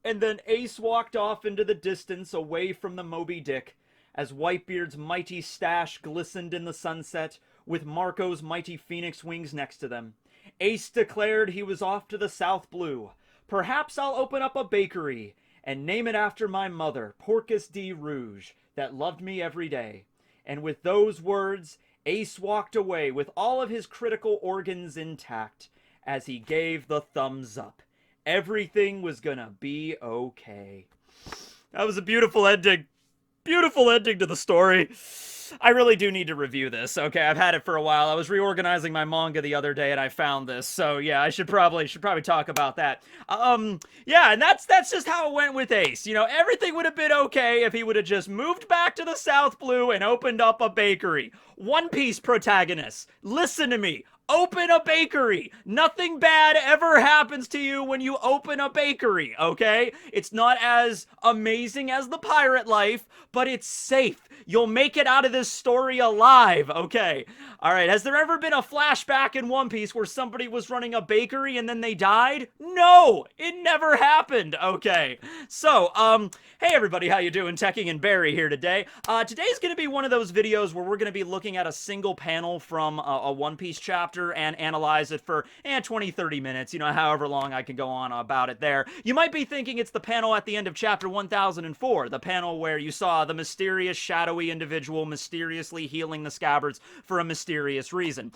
And then Ace walked off into the distance away from the Moby Dick as Whitebeard's mighty stash glistened in the sunset with Marco's mighty phoenix wings next to them. Ace declared he was off to the South Blue. Perhaps I'll open up a bakery and name it after my mother, Porcus D. Rouge, that loved me every day. And with those words, Ace walked away with all of his critical organs intact as he gave the thumbs up. Everything was gonna be okay. That was a beautiful ending. Beautiful ending to the story. I really do need to review this. Okay, I've had it for a while. I was reorganizing my manga the other day and I found this. So yeah, I should probably talk about that. Yeah, and that's just how it went with Ace. You know, everything would have been okay if he would have just moved back to the South Blue and opened up a bakery. One Piece protagonist, listen to me. Open a bakery. Nothing bad ever happens to you when you open a bakery, okay? It's not as amazing as the pirate life, but it's safe. You'll make it out of this story alive, okay? All right, has there ever been a flashback in One Piece where somebody was running a bakery and then they died? No, it never happened, okay? So, hey everybody, how you doing? Tekking and Barry here today. Today's gonna be one of those videos where we're gonna be looking at a single panel from a One Piece chapter and analyze it for 20-30 minutes, you know, however long I can go on about it there. You might be thinking it's the panel at the end of chapter 1004, the panel where you saw the mysterious shadowy individual mysteriously healing the scabbards for a mysterious reason.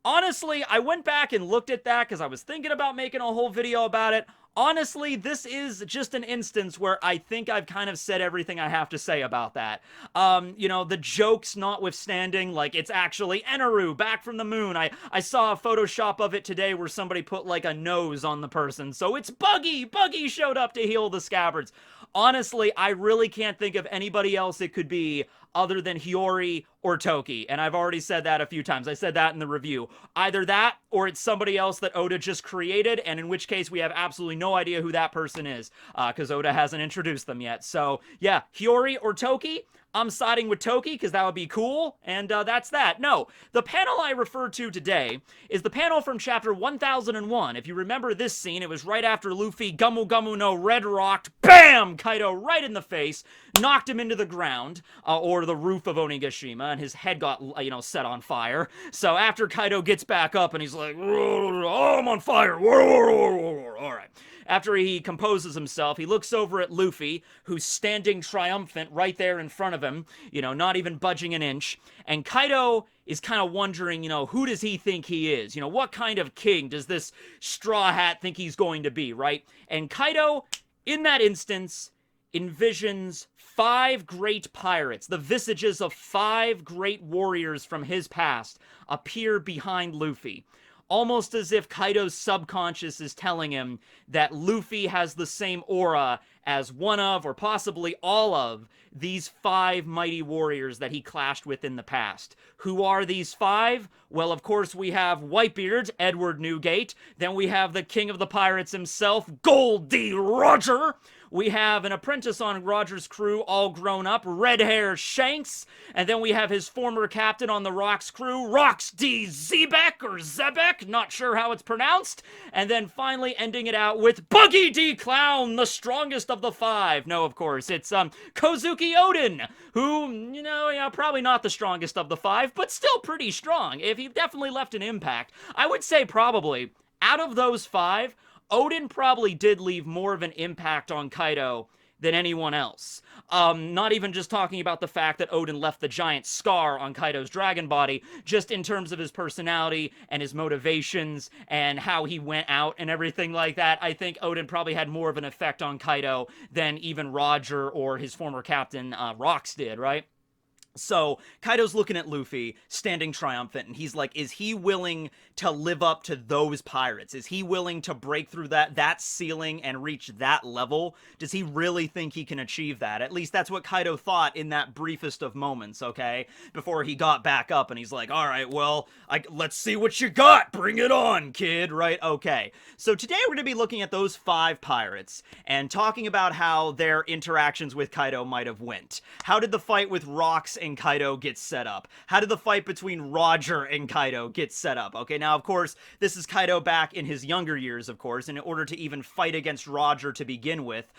Honestly, I went back and looked at that because I was thinking about making a whole video about it. Honestly, this is just an instance where I think I've kind of said everything I have to say about that. You know, the jokes notwithstanding, like, it's actually Eneru back from the moon. I saw a Photoshop of it today where somebody put, like, a nose on the person. So it's Buggy! Buggy showed up to heal the scabbards. Honestly, I really can't think of anybody else it could be other than Hiyori or Toki, and I've already said that a few times. I said that in the review. Either that, or it's somebody else that Oda just created, and in which case we have absolutely no idea who that person is, because Oda hasn't introduced them yet. So, yeah, Hiyori or Toki. I'm siding with Toki because that would be cool, and that's that. No, the panel I refer to today is the panel from chapter 1001. If you remember this scene, it was right after Luffy Gumu Gumu no Red Rocked, BAM! Kaido right in the face, knocked him into the ground, or the roof of Onigashima, and his head got, you know, set on fire. So after Kaido gets back up and he's like, oh, I'm on fire, all right. After he composes himself, he looks over at Luffy, who's standing triumphant right there in front of him, you know, not even budging an inch. And Kaido is kind of wondering, you know, who does he think he is? You know, what kind of king does this Straw Hat think he's going to be, right? And Kaido, in that instance, envisions 5 great pirates, the visages of 5 great warriors from his past, appear behind Luffy. Almost as if Kaido's subconscious is telling him that Luffy has the same aura as one of, or possibly all of, these 5 mighty warriors that he clashed with in the past. Who are these 5? Well, of course, we have Whitebeard, Edward Newgate. Then we have the king of the pirates himself, Gold D. Roger. We have an apprentice on Roger's crew, all grown up, red hair Shanks. And then we have his former captain on the Rocks crew, Rocks D. Xebec, or Xebec, not sure how it's pronounced. And then finally ending it out with Buggy D. Clown, the strongest of the 5. No, of course, it's Kozuki Odin, who, you know, probably not the strongest of the 5, but still pretty strong. If he definitely left an impact, I would say probably, out of those 5, Odin probably did leave more of an impact on Kaido than anyone else. Not even just talking about the fact that Odin left the giant scar on Kaido's dragon body, just in terms of his personality and his motivations and how he went out and everything like that. I think Odin probably had more of an effect on Kaido than even Roger or his former captain, Rocks did, right? So, Kaido's looking at Luffy, standing triumphant, and he's like, is he willing to live up to those pirates? Is he willing to break through that ceiling and reach that level? Does he really think he can achieve that? At least that's what Kaido thought in that briefest of moments, okay? Before he got back up, and he's like, alright, well, let's see what you got! Bring it on, kid! Right? Okay. So today we're going to be looking at those 5 pirates, and talking about how their interactions with Kaido might have went. How did the fight with Rocks and Kaido get set up? How did the fight between Roger and Kaido get set up? Okay, now, of course, this is Kaido back in his younger years, of course, and in order to even fight against Roger to begin with,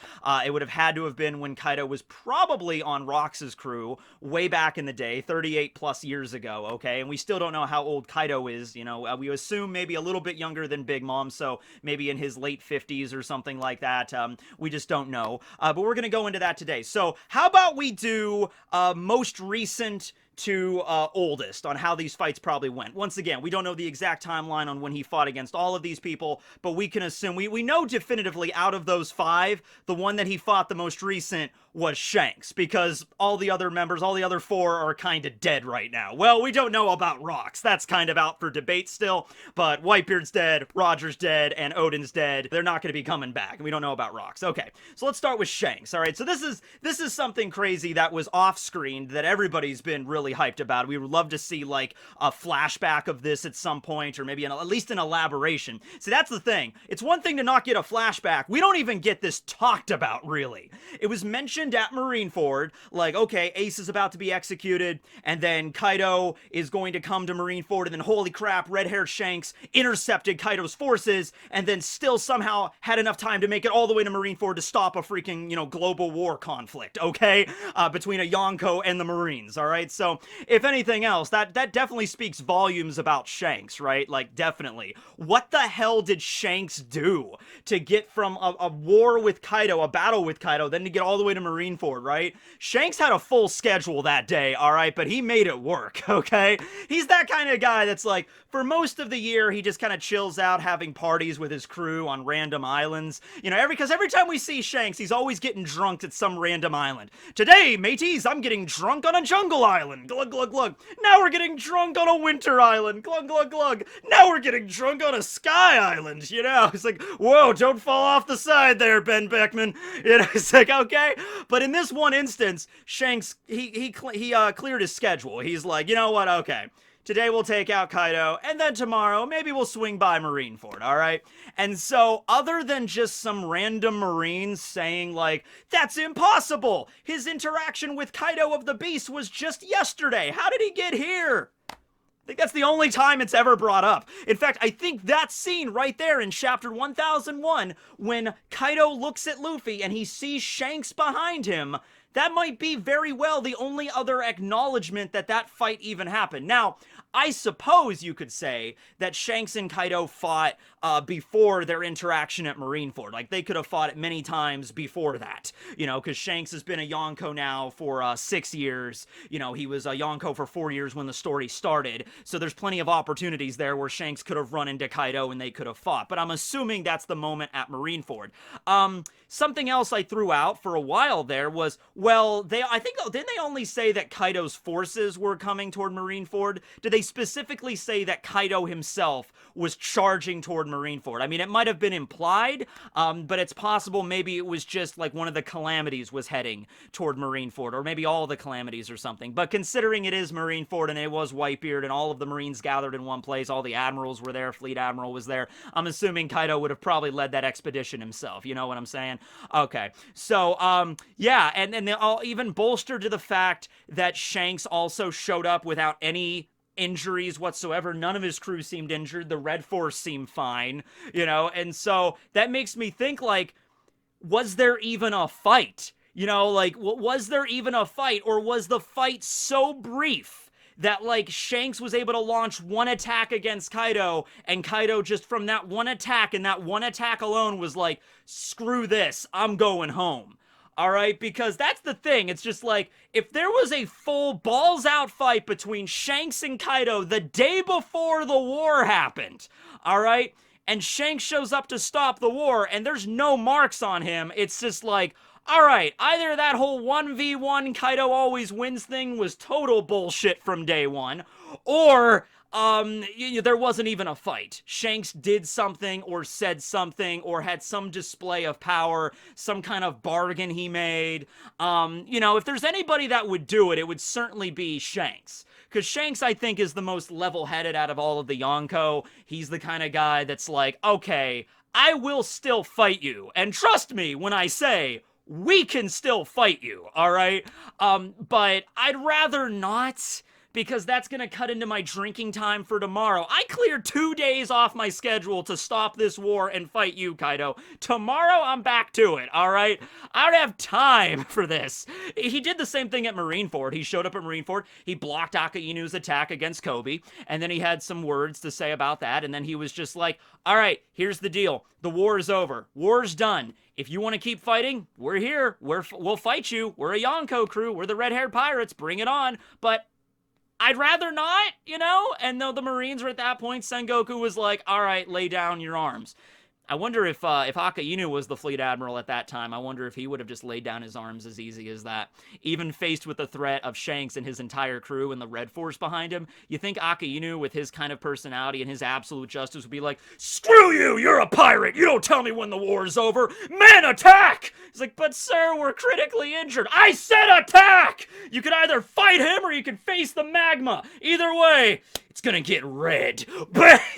it would have had to have been when Kaido was probably on Rox's crew way back in the day, 38 plus years ago, okay? And we still don't know how old Kaido is, you know, we assume maybe a little bit younger than Big Mom, so maybe in his late 50s or something like that. We just don't know. But we're going to go into that today. So how about we do most recent to oldest on how these fights probably went. Once again, we don't know the exact timeline on when he fought against all of these people, but we can assume, we know definitively out of those 5, the one that he fought the most recent was Shanks, because all the other members, all the other 4 are kind of dead right now. Well, we don't know about Rox. That's kind of out for debate still, but Whitebeard's dead, Roger's dead, and Odin's dead. They're not going to be coming back, and we don't know about Rox. Okay, so let's start with Shanks, all right? So this is something crazy that was off-screen that everybody's been really hyped about. We would love to see, like, a flashback of this at some point, or maybe at least an elaboration. See, that's the thing. It's one thing to not get a flashback. We don't even get this talked about, really. It was mentioned at Marineford, like, okay, Ace is about to be executed, and then Kaido is going to come to Marineford, and then holy crap, red-haired Shanks intercepted Kaido's forces, and then still somehow had enough time to make it all the way to Marineford to stop a freaking, you know, global war conflict, okay? Between a Yonko and the Marines, alright? So, if anything else, that definitely speaks volumes about Shanks, right? Like, definitely. What the hell did Shanks do to get from a war with Kaido, a battle with Kaido, then to get all the way to Marineford, right? Shanks had a full schedule that day, alright, but he made it work, okay? He's that kind of guy that's like, for most of the year, he just kind of chills out having parties with his crew on random islands. You know, because every time we see Shanks, he's always getting drunk at some random island. Today, mateys, I'm getting drunk on a jungle island. Glug, glug, glug. Now we're getting drunk on a winter island. Glug, glug, glug. Now we're getting drunk on a sky island. You know, it's like, whoa, don't fall off the side there, Ben Beckman. You know, it's like, okay. But in this one instance, Shanks, he cleared his schedule. He's like, you know what, okay. Today we'll take out Kaido, and then tomorrow, maybe we'll swing by Marineford, alright? And so, other than just some random Marines saying, like, that's impossible! His interaction with Kaido of the Beast was just yesterday! How did he get here? I think that's the only time it's ever brought up. In fact, I think that scene right there in chapter 1001, when Kaido looks at Luffy and he sees Shanks behind him, that might be very well the only other acknowledgement that that fight even happened. Now, I suppose you could say that Shanks and Kaido fought before their interaction at Marineford. Like, they could have fought it many times before that, you know, because Shanks has been a Yonko now for 6 years. You know, he was a Yonko for 4 years when the story started, so there's plenty of opportunities there where Shanks could have run into Kaido and they could have fought, but I'm assuming that's the moment at Marineford. Something else I threw out for a while there was, well, didn't they only say that Kaido's forces were coming toward Marineford? Did they specifically say that Kaido himself was charging toward Marineford? I mean, it might have been implied, but it's possible maybe it was just like one of the calamities was heading toward Marineford, or maybe all the calamities or something. But considering it is Marineford and it was Whitebeard and all of the Marines gathered in one place, all the admirals were there, Fleet Admiral was there, I'm assuming Kaido would have probably led that expedition himself, you know what I'm saying? Okay, so, yeah, and they all even bolstered to the fact that Shanks also showed up without any injuries whatsoever. None of his crew seemed injured. The Red Force seemed fine, you know, and so that makes me think, like, was there even a fight? You know, like, was there even a fight, or was the fight so brief that, like, Shanks was able to launch one attack against Kaido, and Kaido just from that one attack, and that one attack alone was like, screw this, I'm going home. Alright, because that's the thing, it's just like, if there was a full balls-out fight between Shanks and Kaido the day before the war happened, alright, and Shanks shows up to stop the war, and there's no marks on him, it's just like, alright, either that whole 1v1 Kaido always wins thing was total bullshit from day one, or there wasn't even a fight. Shanks did something, or said something, or had some display of power, some kind of bargain he made. You know, if there's anybody that would do it, it would certainly be Shanks. Because Shanks, I think, is the most level-headed out of all of the Yonko. He's the kind of guy that's like, okay, I will still fight you, and trust me when I say, we can still fight you, all right? But I'd rather not, because that's going to cut into my drinking time for tomorrow. I cleared 2 days off my schedule to stop this war and fight you, Kaido. Tomorrow, I'm back to it, all right? I don't have time for this. He did the same thing at Marineford. He showed up at Marineford. He blocked Akainu's attack against Kobe, and then he had some words to say about that, and then he was just like, all right, here's the deal. The war is over. War's done. If you want to keep fighting, we're here. We'll fight you. We're a Yonko crew. We're the red-haired pirates. Bring it on. But I'd rather not, you know? And though the Marines were at that point, Sengoku was like, all right, lay down your arms. I wonder if Akainu was the fleet admiral at that time, I wonder if he would have just laid down his arms as easy as that. Even faced with the threat of Shanks and his entire crew and the Red Force behind him, you think Akainu, with his kind of personality and his absolute justice, would be like, screw you, you're a pirate, you don't tell me when the war's over, men attack! He's like, but sir, we're critically injured. I said attack! You could either fight him or you could face the magma. Either way, it's gonna get red,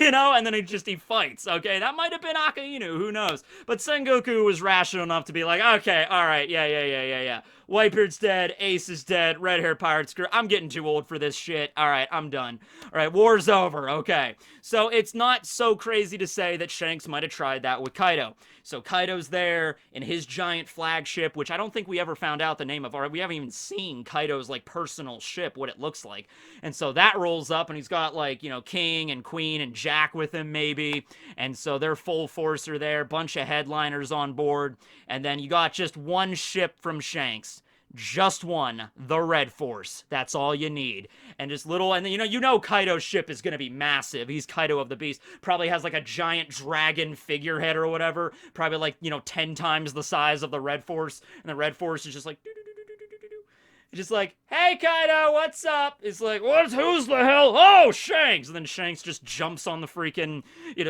you know, and then he fights, okay? That might have been Akainu, who knows? But Sengoku was rational enough to be like, okay, alright, yeah. Whitebeard's dead, Ace is dead, red-haired pirate screw. I'm getting too old for this shit. Alright, I'm done. Alright, war's over, okay. So it's not so crazy to say that Shanks might have tried that with Kaido. So Kaido's there in his giant flagship, which I don't think we ever found out the name of, or we haven't even seen Kaido's, like, personal ship, what it looks like. And so that rolls up, and he's got, like, you know, King and Queen and Jack with him, maybe. And so they're full force are there, bunch of headliners on board. And then you got just one ship from Shanks. Just one, the Red Force. That's all you need. And just little, and you know Kaido's ship is going to be massive. He's Kaido of the Beast. Probably has like a giant dragon figurehead or whatever. Probably like, 10 times the size of the Red Force. And the Red Force is just like, just like, hey Kaido, what's up? It's like, who's the hell? Oh, Shanks! And then Shanks just jumps on the freaking,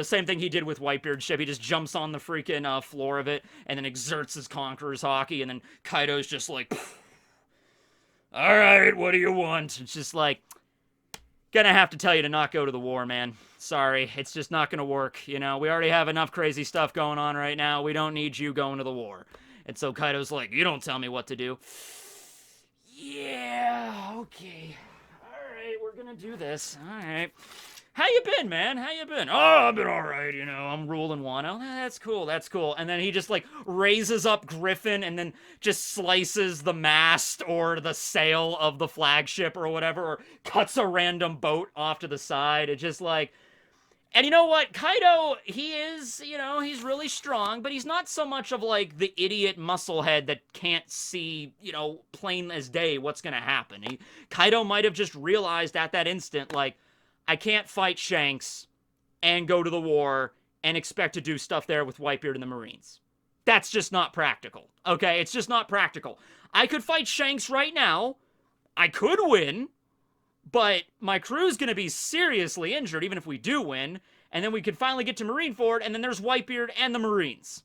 same thing he did with Whitebeard's ship. He just jumps on the freaking floor of it and then exerts his Conqueror's Hockey. And then Kaido's just like, all right, what do you want? It's just like, gonna have to tell you to not go to the war, man. Sorry, it's just not gonna work. We already have enough crazy stuff going on right now. We don't need you going to the war. And so Kaido's like, you don't tell me what to do. Yeah, okay. Alright, we're gonna do this. Alright. How you been, man? How you been? Oh, I've been alright, I'm ruling Wano. That's cool. And then he just, like, raises up Griffin and then just slices the mast or the sail of the flagship or whatever, or cuts a random boat off to the side. It's just like... And you know what? Kaido, he is, he's really strong, but he's not so much of, like, the idiot musclehead that can't see, plain as day what's gonna happen. Kaido might have just realized at that instant, like, I can't fight Shanks and go to the war and expect to do stuff there with Whitebeard and the Marines. That's just not practical, okay? It's just not practical. I could fight Shanks right now. I could win. But my crew's going to be seriously injured, even if we do win. And then we could finally get to Marineford, and then there's Whitebeard and the Marines.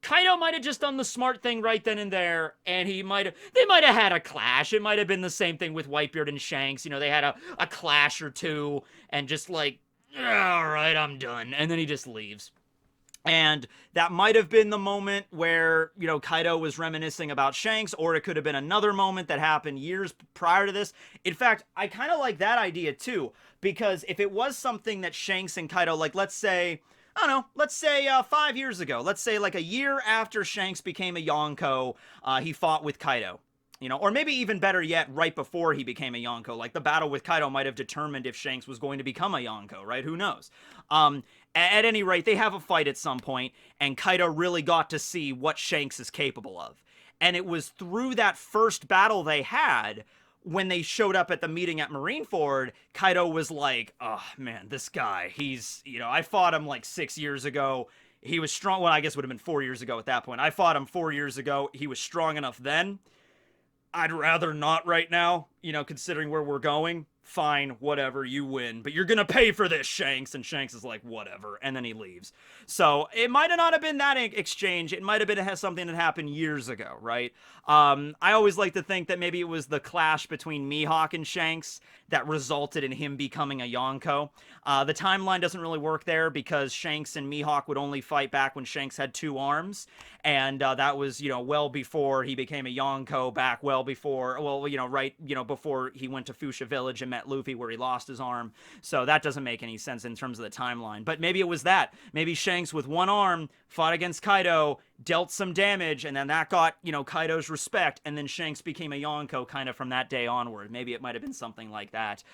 Kaido might have just done the smart thing right then and there, and they might have had a clash. It might have been the same thing with Whitebeard and Shanks. They had a clash or two, and just like, all right, I'm done. And then he just leaves. And that might have been the moment where, Kaido was reminiscing about Shanks, or it could have been another moment that happened years prior to this. In fact, I kind of like that idea too, because if it was something that Shanks and Kaido, like, let's say 5 years ago, let's say like a year after Shanks became a Yonko, he fought with Kaido. Or maybe even better yet, right before he became a Yonko. Like, the battle with Kaido might have determined if Shanks was going to become a Yonko, right? Who knows? At any rate, they have a fight at some point, and Kaido really got to see what Shanks is capable of. And it was through that first battle they had, when they showed up at the meeting at Marineford, Kaido was like, oh, man, this guy, he's, I fought him like 6 years ago. He was strong. Well, I guess it would have been 4 years ago at that point. I fought him 4 years ago. He was strong enough then. I'd rather not right now, considering where we're going. fine, whatever, you win, but you're gonna pay for this, Shanks. And Shanks is like, whatever, and then he leaves. So it might have not have been that exchange. It might have been something that happened years ago, right? I always like to think that maybe it was the clash between Mihawk and Shanks that resulted in him becoming a Yonko. The timeline doesn't really work there because Shanks and Mihawk would only fight back when Shanks had 2 arms, and that was, well before he became a Yonko, back well before, before he went to Fuchsia Village and met Luffy where he lost his arm. So that doesn't make any sense in terms of the timeline. But maybe it was that. Maybe Shanks with 1 arm fought against Kaido, dealt some damage, and then that got, Kaido's respect, and then Shanks became a Yonko kind of from that day onward. Maybe it might have been something like that.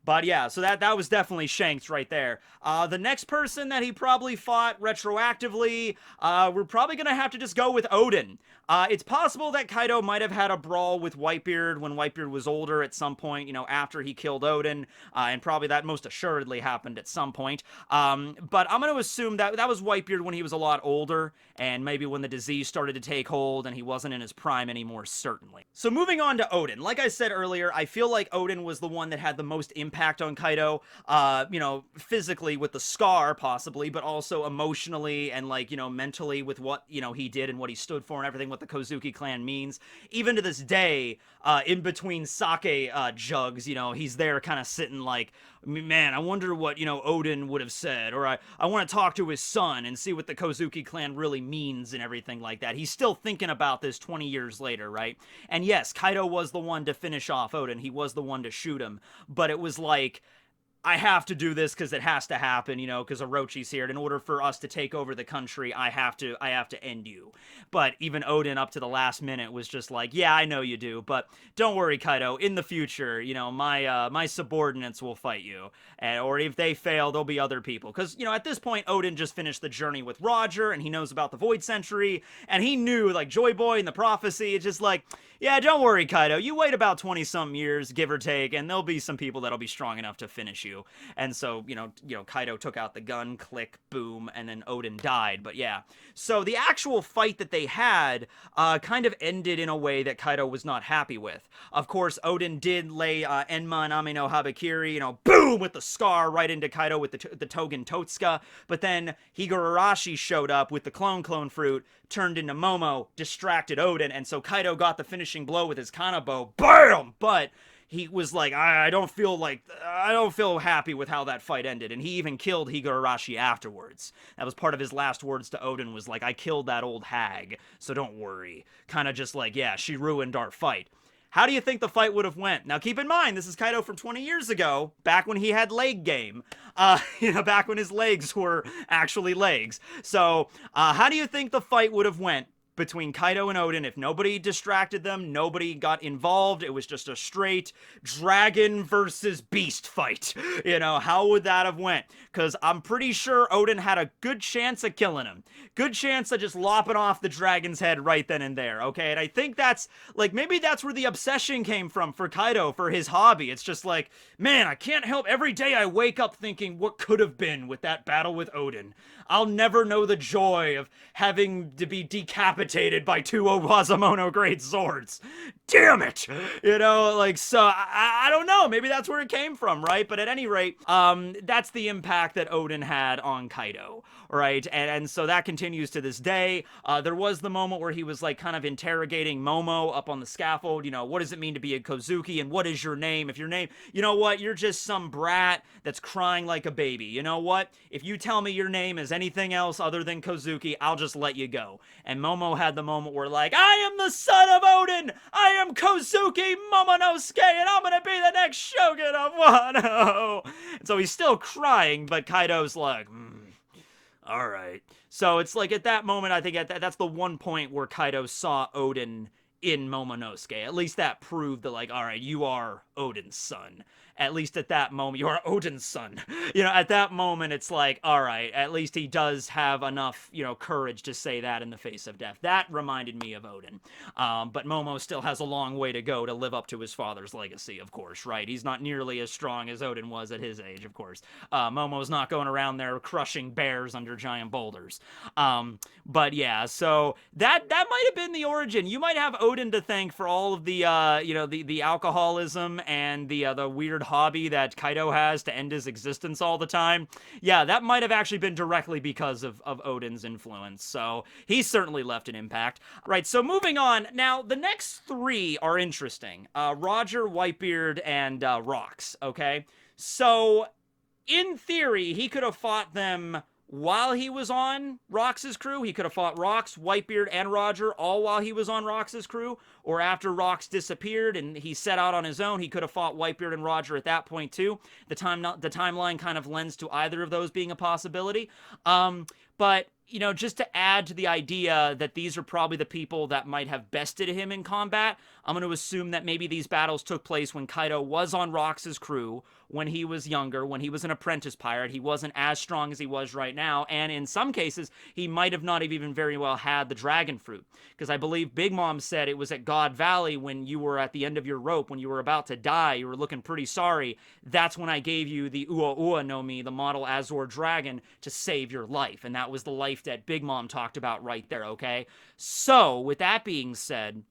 But yeah, so that was definitely Shanks right there. The next person that he probably fought retroactively, we're probably going to have to just go with Odin. It's possible that Kaido might have had a brawl with Whitebeard when Whitebeard was older at some point, after he killed Odin, and probably that most assuredly happened at some point. But I'm going to assume that that was Whitebeard when he was a lot older, and maybe when the disease started to take hold and he wasn't in his prime anymore, certainly. So moving on to Odin. Like I said earlier, I feel like Odin was the one that had the most impact on Kaido, physically with the scar, possibly, but also emotionally and, mentally with what, he did and what he stood for and everything, what the Kozuki clan means. Even to this day, in between sake jugs, he's there kind of sitting like, man, I wonder what, Odin would have said, or I want to talk to his son and see what the Kozuki clan really means and everything like that. He's still thinking about this 20 years later, right? And yes, Kaido was the one to finish off Odin. He was the one to shoot him, but it was like, I have to do this because it has to happen, because Orochi's here. And in order for us to take over the country, I have to end you. But even Odin up to the last minute was just like, yeah, I know you do, but don't worry, Kaido. In the future, my subordinates will fight you. Or if they fail, there'll be other people. Because, at this point, Odin just finished the journey with Roger, and he knows about the Void Century, and he knew, like, Joy Boy and the Prophecy. It's just like, yeah, don't worry, Kaido. You wait about 20-something years, give or take, and there'll be some people that'll be strong enough to finish you. And so, Kaido took out the gun, click, boom, and then Odin died. But yeah, so the actual fight that they had kind of ended in a way that Kaido was not happy with. Of course, Odin did lay Enma and Ame no Habakiri, boom, with the scar right into Kaido with the Togen Totsuka. But then Higurashi showed up with the clone fruit, turned into Momo, distracted Odin, and so Kaido got the finishing blow with his Kanabo, BAM! But he was like, I don't feel happy with how that fight ended. And he even killed Higurashi afterwards. That was part of his last words to Odin, was like, I killed that old hag, so don't worry. Kind of just like, yeah, she ruined our fight. How do you think the fight would have went? Now, keep in mind, this is Kaido from 20 years ago, back when he had leg game. Back when his legs were actually legs. So, how do you think the fight would have went between Kaido and Odin if nobody distracted them, nobody got involved, it was just a straight dragon versus beast fight? How would that have went? Because I'm pretty sure Odin had a good chance of killing him. Good chance of just lopping off the dragon's head right then and there, okay? And I think that's, maybe that's where the obsession came from for Kaido, for his hobby. It's just like, man, I can't help, every day I wake up thinking what could have been with that battle with Odin. I'll never know the joy of having to be decapitated by 2 Owazamono grade swords. Damn it! So I don't know. Maybe that's where it came from, right? But at any rate, that's the impact that Odin had on Kaido, right? And so that continues to this day. There was the moment where he was kind of interrogating Momo up on the scaffold. What does it mean to be a Kozuki, and what is your name? If your name, you're just some brat that's crying like a baby. You know what? If you tell me your name is anything else other than Kozuki, I'll just let you go. And Momo had the moment where I am the son of Odin! I am Kozuki Momonosuke, and I'm gonna be the next Shogun of Wano! And so he's still crying, but Kaido's like, alright. So it's at that moment, I think that's the one point where Kaido saw Odin in Momonosuke. At least that proved that, alright, you are Odin's son. at least at that moment, you are Odin's son. You know, at that moment, it's like, all right, at least he does have enough, you know, courage to say that in the face of death. That reminded me of Odin. But Momo still has a long way to go to live up to his father's legacy, of course, right? He's not nearly as strong as Odin was at his age, of course. Momo's not going around there crushing bears under giant boulders. But yeah, so that might have been the origin. You might have Odin to thank for all of the the alcoholism and the weird hobby that Kaido has to end his existence all the time. Yeah, that might have actually been directly because of Odin's influence. So he's certainly left an impact. Right, so moving on. Now, the next three are interesting. Roger, Whitebeard, and Rox, okay? So, in theory, he could have fought them while he was on Rox's crew. He could have fought Rox, Whitebeard, and Roger all while he was on Rox's crew, or after Rox disappeared and he set out on his own, he could have fought Whitebeard and Roger at that point too. The timeline kind of lends to either of those being a possibility. But you know, just to add to the idea that these are probably the people that might have bested him in combat, I'm going to assume that maybe these battles took place when Kaido was on Rox's crew, when he was younger, when he was an apprentice pirate. He wasn't as strong as he was right now, and in some cases, he might have not even very well had the dragon fruit. Because I believe Big Mom said it was at God Valley when you were at the end of your rope, when you were about to die, you were looking pretty sorry. That's when I gave you the Ua Ua no Mi, the model Azor dragon, to save your life. And that was the life that Big Mom talked about right there, okay? So, with that being said,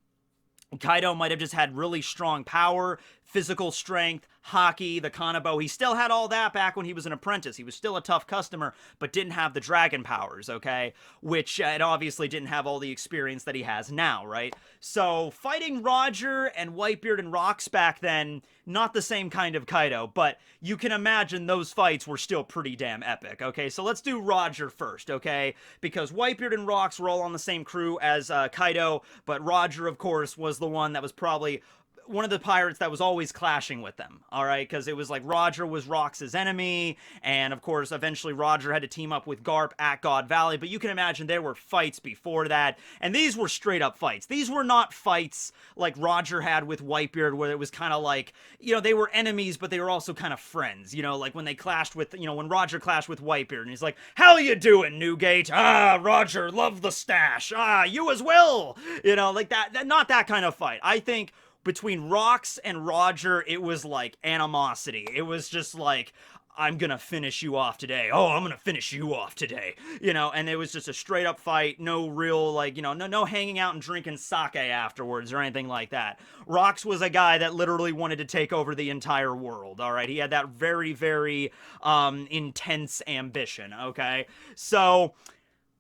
Kaido might have just had really strong power, physical strength, haki, the Kanabo. He still had all that back when he was an apprentice. He was still a tough customer, but didn't have the dragon powers, okay? Which it obviously didn't have all the experience that he has now, right? So fighting Roger and Whitebeard and Rox back then, not the same kind of Kaido, but you can imagine those fights were still pretty damn epic, okay? So let's do Roger first, okay? Because Whitebeard and Rox were all on the same crew as Kaido, but Roger, of course, was the one that was probably one of the pirates that was always clashing with them, all right? Because it was like Roger was Rox's enemy, and of course, eventually Roger had to team up with Garp at God Valley, but you can imagine there were fights before that, and these were straight-up fights. These were not fights like Roger had with Whitebeard, where it was kind of like, you know, they were enemies, but they were also kind of friends, you know, like when they clashed with, you know, when Roger clashed with Whitebeard, and he's like, "How you doing, Newgate? Ah, Roger, love the stash. Ah, you as well." You know, like that not that kind of fight. I think between Rox and Roger, it was like animosity. It was just like, I'm gonna finish you off today. Oh, I'm gonna finish you off today. You know, and it was just a straight up fight. No real, like, you know, no hanging out and drinking sake afterwards or anything like that. Rox was a guy that literally wanted to take over the entire world, all right? He had that very, very intense ambition, okay? So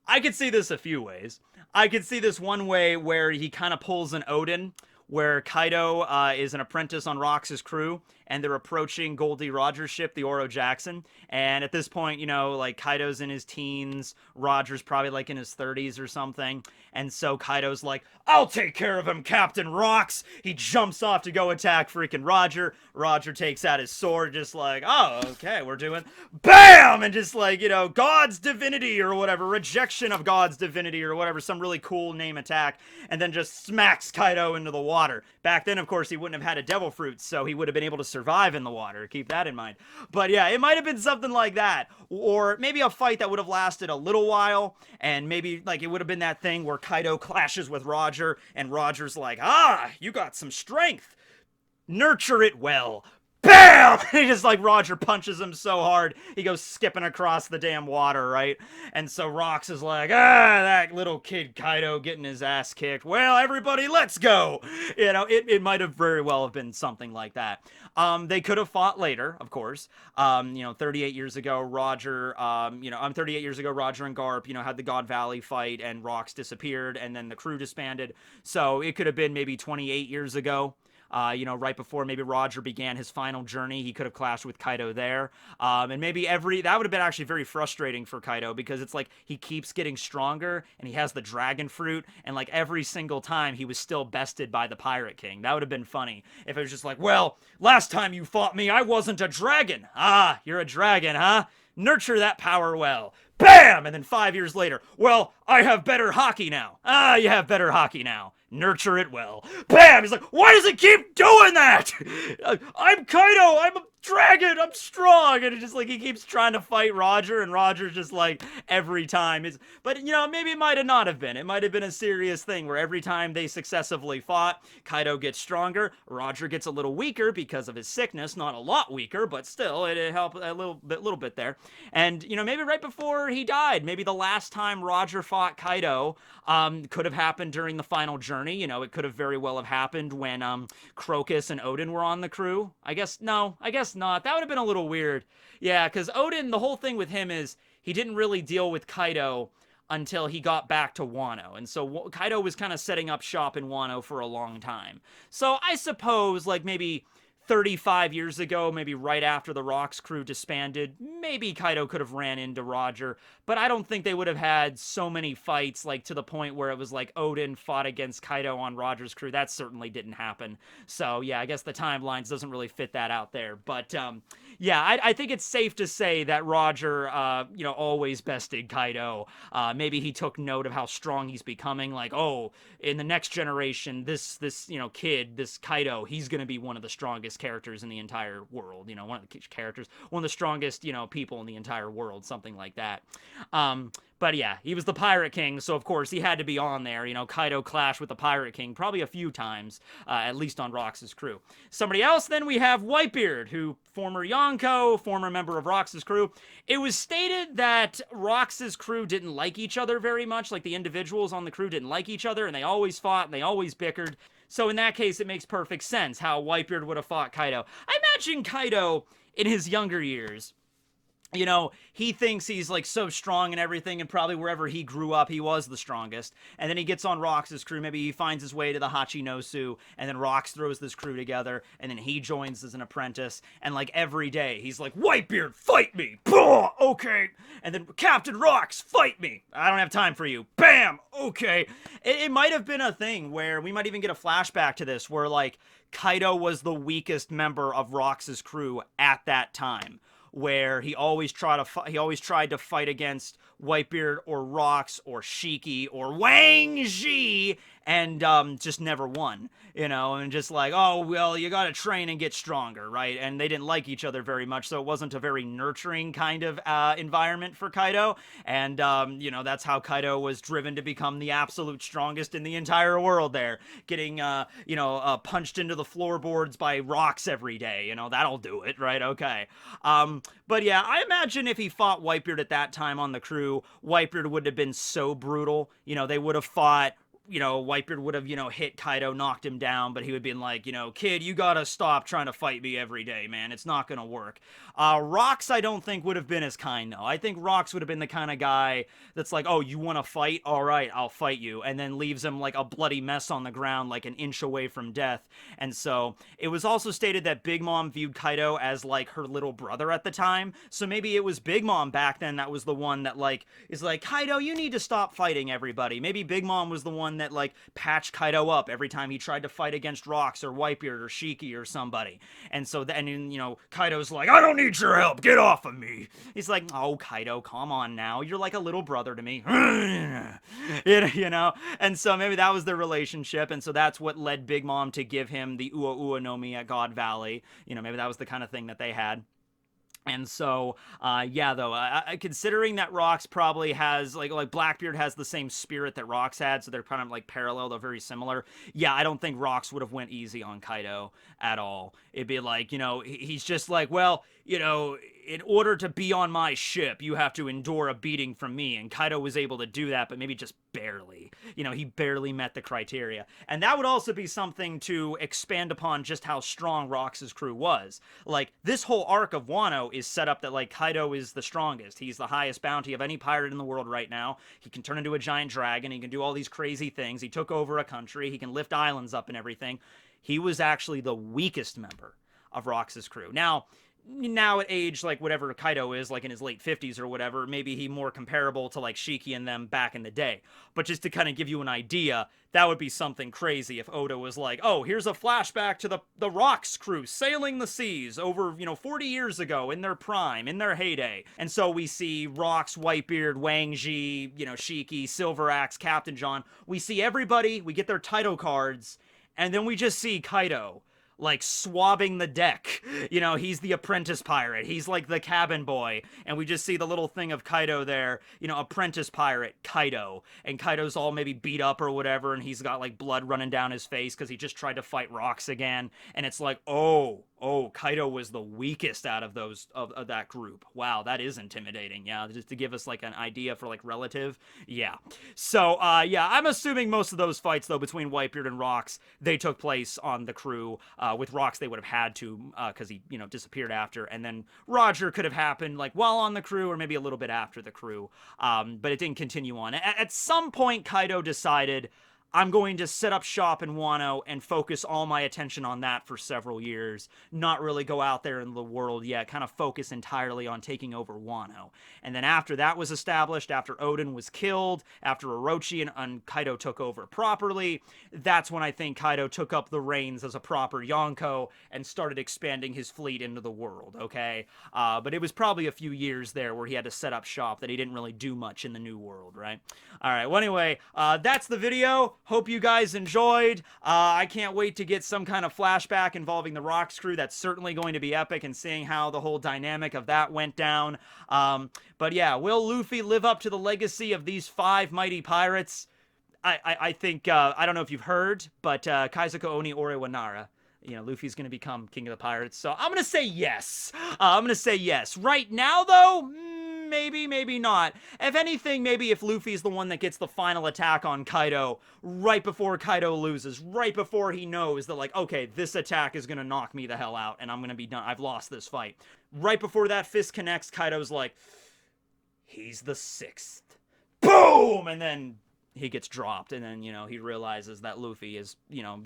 I could see this a few ways. I could see this one way where he kind of pulls an Odin, where Kaido is an apprentice on Rox's crew, and they're approaching Goldie Roger's ship, the Oro Jackson. And at this point, you know, like, Kaido's in his teens, Roger's probably like in his 30s or something. And so Kaido's like, "I'll take care of him, Captain Rox." He jumps off to go attack freaking Roger. Roger takes out his sword, just like, "Oh, okay, we're doing BAM!" And just like, you know, God's divinity or whatever, rejection of God's divinity or whatever, some really cool name attack. And then just smacks Kaido into the water. Back then, of course, he wouldn't have had a devil fruit, so he would have been able to survive in the water. Keep that in mind. But yeah, it might have been something like that. Or maybe a fight that would have lasted a little while, and maybe like it would have been that thing where Kaido clashes with Roger, and Roger's like, "Ah, you got some strength. Nurture it well." BAM! He just, like, Roger punches him so hard, he goes skipping across the damn water, right? And so Rox is like, "Ah, that little kid Kaido getting his ass kicked. Well, everybody, let's go!" You know, it might have very well have been something like that. They could have fought later, of course. You know, 38 years ago, Roger and Garp, you know, had the God Valley fight, and Rox disappeared, and then the crew disbanded. So it could have been maybe 28 years ago. You know, right before maybe Roger began his final journey, he could have clashed with Kaido there. And maybe that would have been actually very frustrating for Kaido, because it's like he keeps getting stronger and he has the dragon fruit, and like every single time he was still bested by the Pirate King. That would have been funny if it was just like, "Well, last time you fought me, I wasn't a dragon. Ah, you're a dragon, huh? Nurture that power well. Bam! And then 5 years later, well, I have better hockey now. Ah, you have better hockey now. Nurture it well. Bam! He's like, why does it keep doing that? I'm Kaido. I'm a dragon. I'm strong. And it's just like he keeps trying to fight Roger, and Roger's just like every time. But, maybe it might have not have been. It might have been a serious thing where every time they successively fought, Kaido gets stronger. Roger gets a little weaker because of his sickness. Not a lot weaker, but still, it helped a little bit there. And, maybe right before he died, maybe the last time Roger fought Kaido could have happened during the final journey. It could have very well have happened when Crocus and Odin were on the crew. I guess not. That would have been a little weird. Yeah, because Odin, the whole thing with him is he didn't really deal with Kaido until he got back to Wano. And so Kaido was kind of setting up shop in Wano for a long time. So I suppose, like, maybe 35 years ago, maybe right after the Rocks crew disbanded, maybe Kaido could have ran into Roger, but I don't think they would have had so many fights, like, to the point where it was like Odin fought against Kaido on Roger's crew. That certainly didn't happen. So, yeah, I guess the timelines doesn't really fit that out there. But, yeah, I think it's safe to say that Roger, always bested Kaido. Maybe he took note of how strong he's becoming, like, oh, in the next generation, this kid, this Kaido, he's going to be one of the strongest characters in the entire world, one of the strongest, people in the entire world, something like that. But yeah, he was the Pirate King, so of course he had to be on there. Kaido clashed with the Pirate King probably a few times, at least on Rox's crew. Somebody else, then we have Whitebeard, who former Yonko, former member of Rox's crew. It was stated that Rox's crew didn't like each other very much, like the individuals on the crew didn't like each other, and they always fought and they always bickered. So in that case, it makes perfect sense how Whitebeard would have fought Kaido. I imagine Kaido, in his younger years, he thinks he's like so strong and everything, and probably wherever he grew up, he was the strongest. And then he gets on Rox's crew. Maybe he finds his way to the Hachinosu, and then Rox throws this crew together, and then he joins as an apprentice. And like every day, he's like, Whitebeard, fight me! Bah, okay. And then Captain Rox, fight me! I don't have time for you. Bam! Okay. It might have been a thing where we might even get a flashback to this, where like Kaido was the weakest member of Rox's crew at that time, where he always tried to fight against Whitebeard or Rox or Shiki or Wang Zhi, and just never won, and just like, oh, well, you gotta train and get stronger, right? And they didn't like each other very much, so it wasn't a very nurturing kind of environment for Kaido, and, that's how Kaido was driven to become the absolute strongest in the entire world there, getting, punched into the floorboards by Rox every day, that'll do it, right? Okay. But yeah, I imagine if he fought Whitebeard at that time on the crew, Whitebeard would have been so brutal, they would have fought, Whitebeard would have, hit Kaido, knocked him down, but he would be like, kid, you gotta stop trying to fight me every day, man. It's not gonna work. Rox, I don't think would have been as kind, though. I think Rox would have been the kind of guy that's like, oh, you want to fight? All right, I'll fight you. And then leaves him like a bloody mess on the ground, like an inch away from death. And so it was also stated that Big Mom viewed Kaido as like her little brother at the time. So maybe it was Big Mom back then that was the one that like is like, Kaido, you need to stop fighting everybody. Maybe Big Mom was the one that like patched Kaido up every time he tried to fight against Rox or Whitebeard or Shiki or somebody. And so then, Kaido's like, I don't need your help, get off of me. He's like, oh, Kaido, come on now, you're like a little brother to me. And so maybe that was their relationship, and so that's what led Big Mom to give him the Ua Ua no Mi at God Valley. Maybe that was the kind of thing that they had. And so, considering that Rox probably has, like Blackbeard has the same spirit that Rox had, so they're kind of, like, parallel, they're very similar. Yeah, I don't think Rox would have went easy on Kaido at all. It'd be like, he's just like, well, in order to be on my ship, you have to endure a beating from me. And Kaido was able to do that, but maybe just barely. He barely met the criteria. And that would also be something to expand upon just how strong Rox's crew was. Like, this whole arc of Wano is set up that, like, Kaido is the strongest. He's the highest bounty of any pirate in the world right now. He can turn into a giant dragon. He can do all these crazy things. He took over a country. He can lift islands up and everything. He was actually the weakest member of Rox's crew. Now, now at age, like, whatever Kaido is, like, in his late 50s or whatever, maybe he more comparable to, like, Shiki and them back in the day. But just to kind of give you an idea, that would be something crazy if Oda was like, oh, here's a flashback to the Rocks crew sailing the seas over, 40 years ago in their prime, in their heyday. And so we see Rocks, Whitebeard, Wang Ji, Shiki, Silver Axe, Captain John. We see everybody, we get their title cards, and then we just see Kaido, like, swabbing the deck. He's the apprentice pirate. He's like the cabin boy. And we just see the little thing of Kaido there, apprentice pirate, Kaido. And Kaido's all maybe beat up or whatever, and he's got, like, blood running down his face because he just tried to fight Rocks again. And it's like, oh, Kaido was the weakest out of those, of that group. Wow, that is intimidating. Yeah, just to give us, like, an idea for, like, relative. Yeah. So, yeah, I'm assuming most of those fights, though, between Whitebeard and Rocks, they took place on the crew. With Rocks, they would have had to, because he, disappeared after. And then Roger could have happened, like, while on the crew, or maybe a little bit after the crew. But it didn't continue on. At some point, Kaido decided, I'm going to set up shop in Wano and focus all my attention on that for several years, not really go out there in the world yet, kind of focus entirely on taking over Wano. And then after that was established, after Odin was killed, after Orochi and Kaido took over properly, that's when I think Kaido took up the reins as a proper Yonko and started expanding his fleet into the world, okay? But it was probably a few years there where he had to set up shop that he didn't really do much in the New World, right? All right, well, anyway, that's the video. Hope you guys enjoyed. I can't wait to get some kind of flashback involving the Rocks crew. That's certainly going to be epic, and seeing how the whole dynamic of that went down. But yeah, will Luffy live up to the legacy of these 5 mighty pirates? I think, I don't know if you've heard, but Kaizoku Oni Ore Nara. Luffy's going to become king of the pirates. So I'm going to say yes. Right now, though, maybe not. If anything, maybe if Luffy's the one that gets the final attack on Kaido right before Kaido loses, right before he knows that, like, okay, this attack is going to knock me the hell out and I'm going to be done. I've lost this fight. Right before that fist connects, Kaido's like, he's the 6th. Boom! And then he gets dropped, and then, he realizes that Luffy is,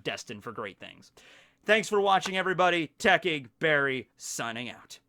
destined for great things. Thanks for watching, everybody. Tekking, Barry, signing out.